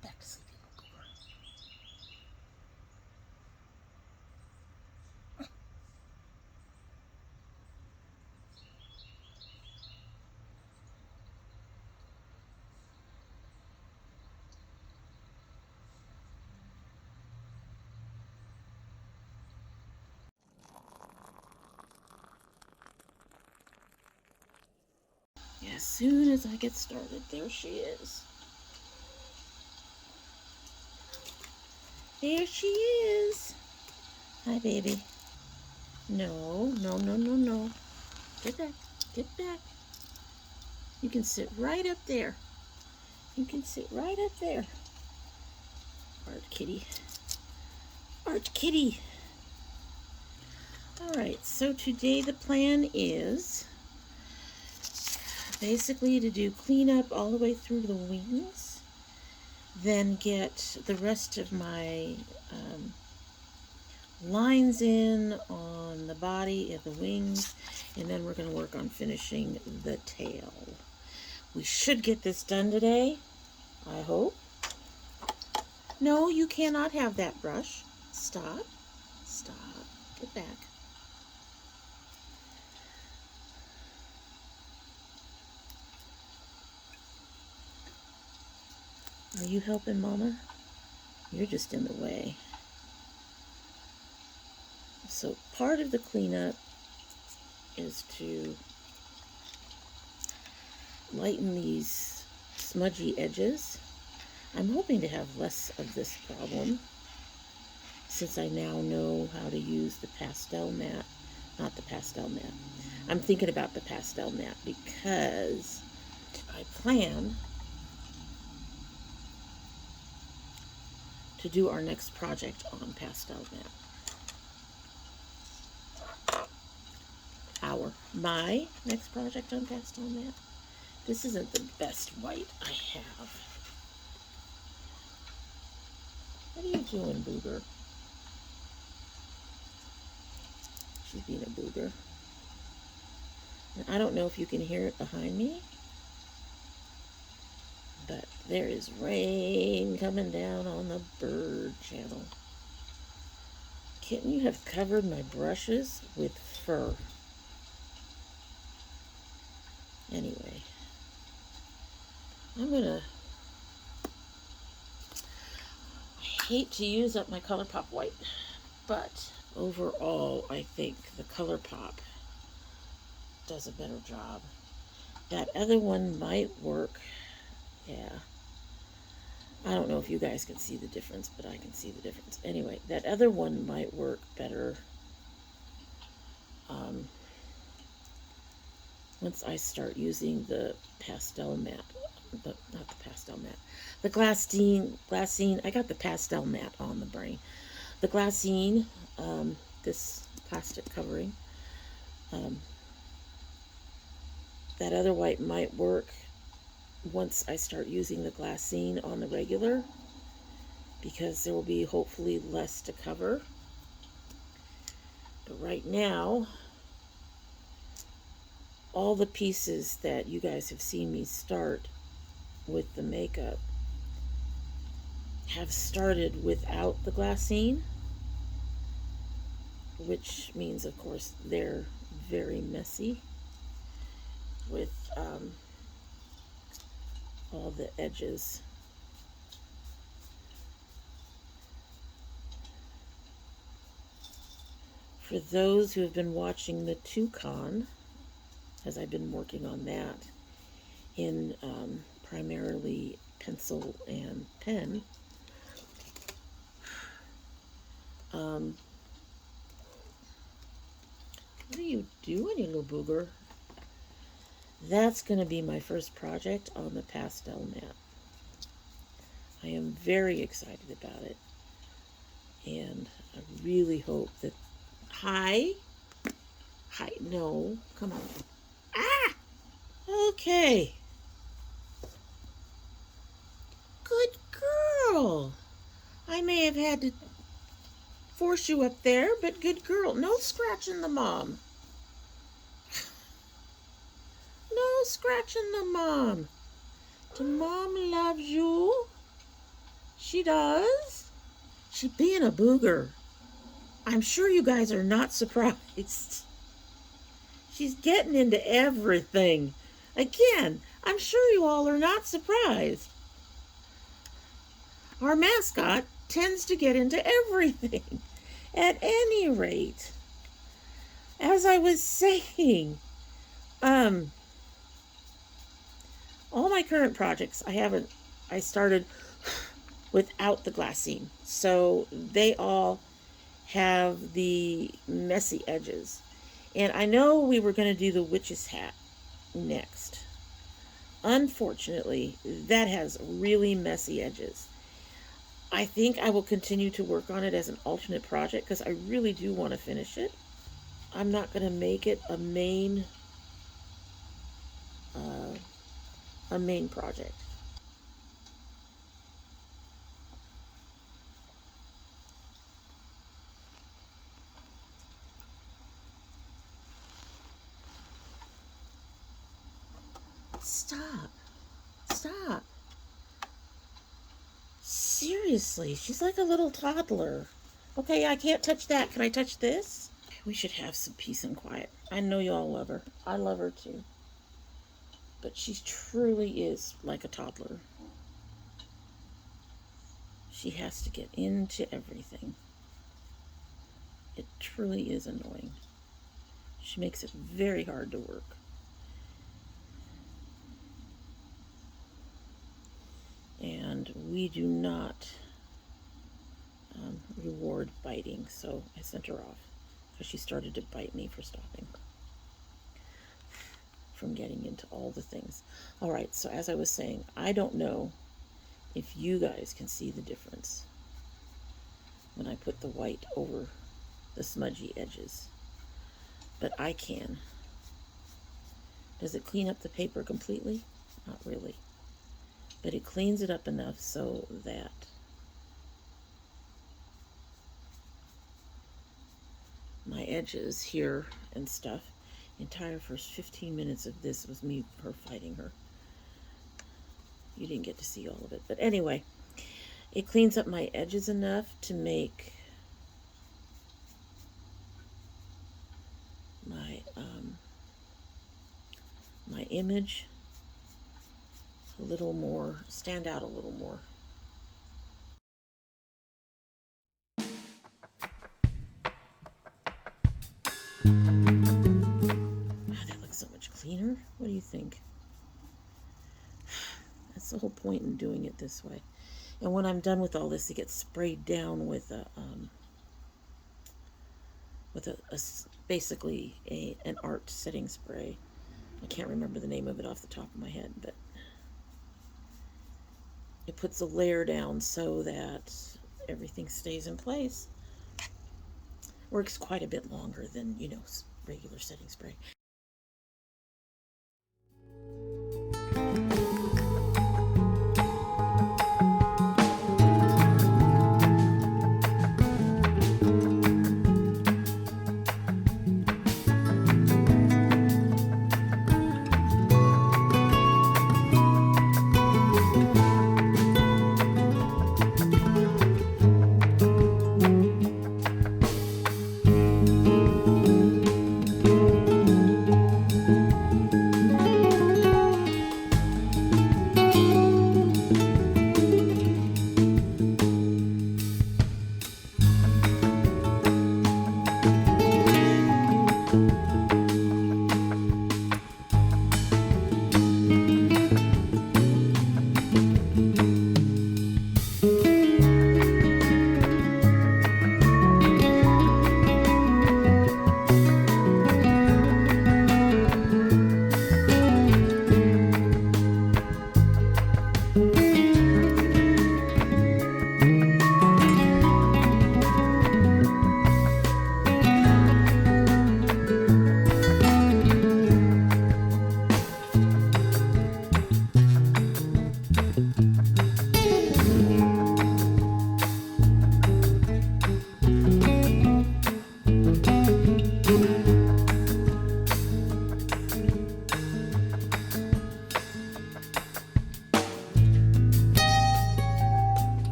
Go back to sleep. As soon as I get started, there she is. There she is. Hi, baby. No, no, no, no, no. Get back. Get back. You can sit right up there. You can sit right up there. Art kitty. Art kitty. Alright, so today the plan is basically to do cleanup all the way through the wings, then get the rest of my lines in on the body of the wings, and then we're going to work on finishing the tail. We should get this done today, I hope. No, you cannot have that brush. Stop. Stop. Get back. Are you helping, Mama? You're just in the way. So part of the cleanup is to lighten these smudgy edges. I'm hoping to have less of this problem since I now know how to use the pastel mat. Not the pastel mat. I'm thinking about the pastel mat because I plan to do our next project on pastel mat. My next project on pastel mat. This isn't the best white I have. What are you doing, Booger? She's being a booger. And I don't know if you can hear it behind me, but there is rain coming down on the bird channel. Kitten, you have covered my brushes with fur. Anyway, I hate to use up my ColourPop white, but overall I think the ColourPop does a better job. That other one might work. Yeah. I don't know if you guys can see the difference, but I can see the difference. Anyway, that other one might work better once I start using the pastel mat. Not the pastel mat. The glassine. I got the pastel mat on the brain. The glassine, this plastic covering. That other white might work once I start using the glassine on the regular, because there will be hopefully less to cover. But right now, all the pieces that you guys have seen me start with the makeup have started without the glassine, which means, of course, they're very messy with all the edges. For those who have been watching the Toucan, as I've been working on that in primarily pencil and pen, what are you doing, you little booger? That's going to be my first project on the pastel mat. I am very excited about it, and I really hope that... Hi? Hi, no, come on. Ah! Okay. Good girl. I may have had to force you up there, but good girl. No scratching the mom. No scratching the mom. The mom loves you. She does. She being a booger. I'm sure you guys are not surprised. She's getting into everything. Again, I'm sure you all are not surprised. Our mascot tends to get into everything. At any rate, as I was saying, all my current projects, I started without the glassine. So they all have the messy edges. And I know we were going to do the witch's hat next. Unfortunately, that has really messy edges. I think I will continue to work on it as an alternate project because I really do want to finish it. I'm not going to make it a main project. Stop. Stop. Seriously, she's like a little toddler. Okay, I can't touch that. Can I touch this? We should have some peace and quiet. I know you all love her. I love her too. But she truly is like a toddler. She has to get into everything. It truly is annoying. She makes it very hard to work. And we do not reward biting, so I sent her off because she started to bite me for stopping from getting into all the things. All right, so as I was saying, I don't know if you guys can see the difference when I put the white over the smudgy edges, but I can. Does it clean up the paper completely? Not really. But it cleans it up enough so that my edges here and stuff, the entire first 15 minutes of this was her fighting her. You didn't get to see all of it. But anyway, it cleans up my edges enough to make my image a little more, stand out a little more. Wow, that looks so much cleaner. What do you think? That's the whole point in doing it this way. And when I'm done with all this, it gets sprayed down with basically an art setting spray. I can't remember the name of it off the top of my head, but it puts a layer down so that everything stays in place. Works quite a bit longer than, regular setting spray.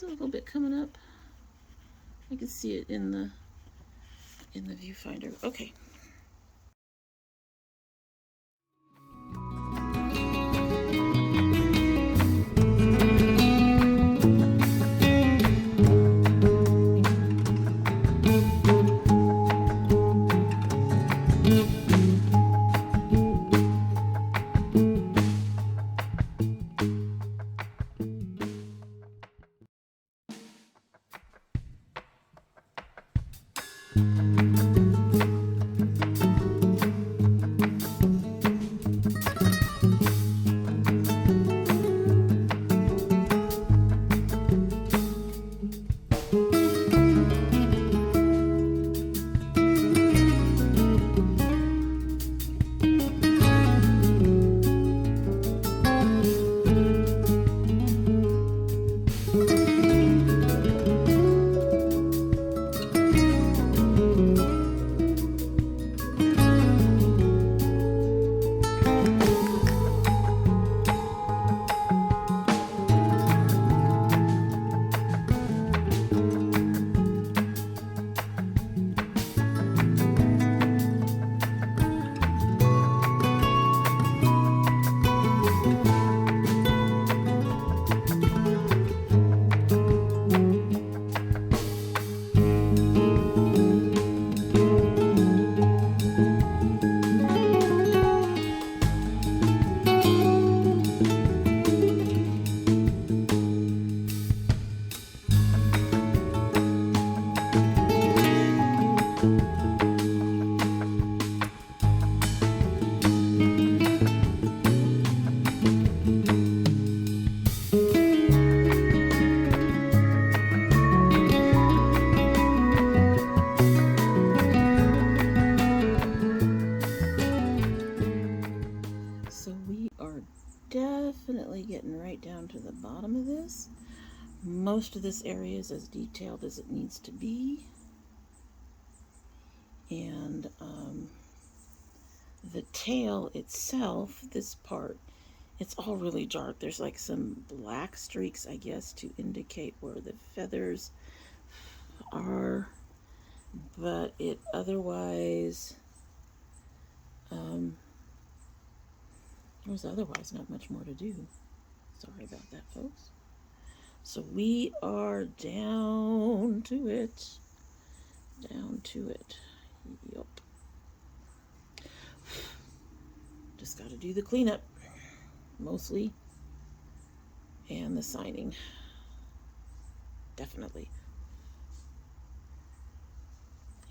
there's a little bit coming up. I can see it in the viewfinder. Okay. Definitely getting right down to the bottom of this. Most of this area is as detailed as it needs to be. And the tail itself, this part, it's all really dark. There's like some black streaks, I guess, to indicate where the feathers are. But it otherwise... there's otherwise not much more to do. Sorry about that, folks. So we are down to it. Down to it. Yup. Just got to do the cleanup, mostly, and the signing. Definitely.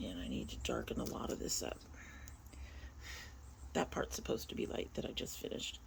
And I need to darken a lot of this up. That part's supposed to be light that I just finished.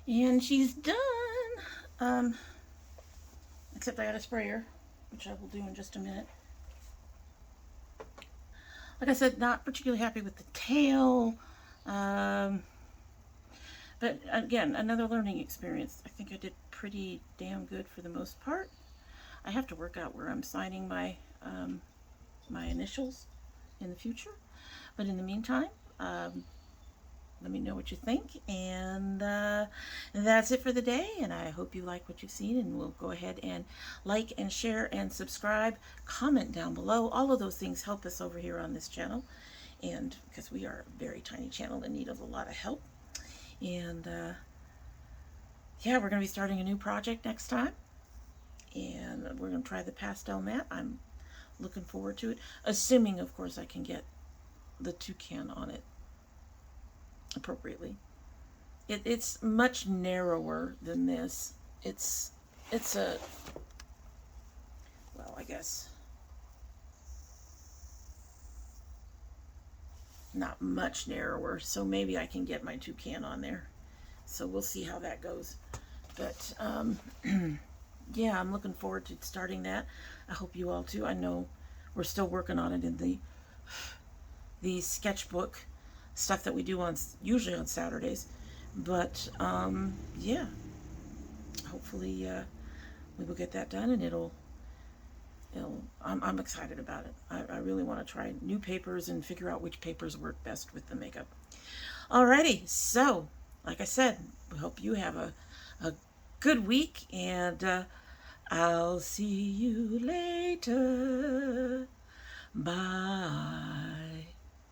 And she's done. Um, except I got a sprayer, which I will do in just a minute. Like I said, not particularly happy with the tail. Um, but again, another learning experience. I think I did pretty damn good for the most part. I have to work out where I'm signing my initials in the future. But in the meantime, let me know what you think. And that's it for the day. And I hope you like what you've seen. And we'll go ahead and like and share and subscribe. Comment down below. All of those things help us over here on this channel. And because we are a very tiny channel in need of a lot of help. And yeah, we're going to be starting a new project next time. And we're going to try the pastel mat. I'm looking forward to it. Assuming, of course, I can get the toucan on it appropriately. It's much narrower than this. It's a, well, I guess not much narrower, so maybe I can get my toucan on there. So we'll see how that goes. But yeah, I'm looking forward to starting that. I hope you all too. I know we're still working on it in the sketchbook stuff that we do on usually on Saturdays. But yeah, hopefully we will get that done, and I'm excited about it. I really want to try new papers and figure out which papers work best with the makeup. Alrighty, so like I said, we hope you have a good week, and I'll see you later. Bye.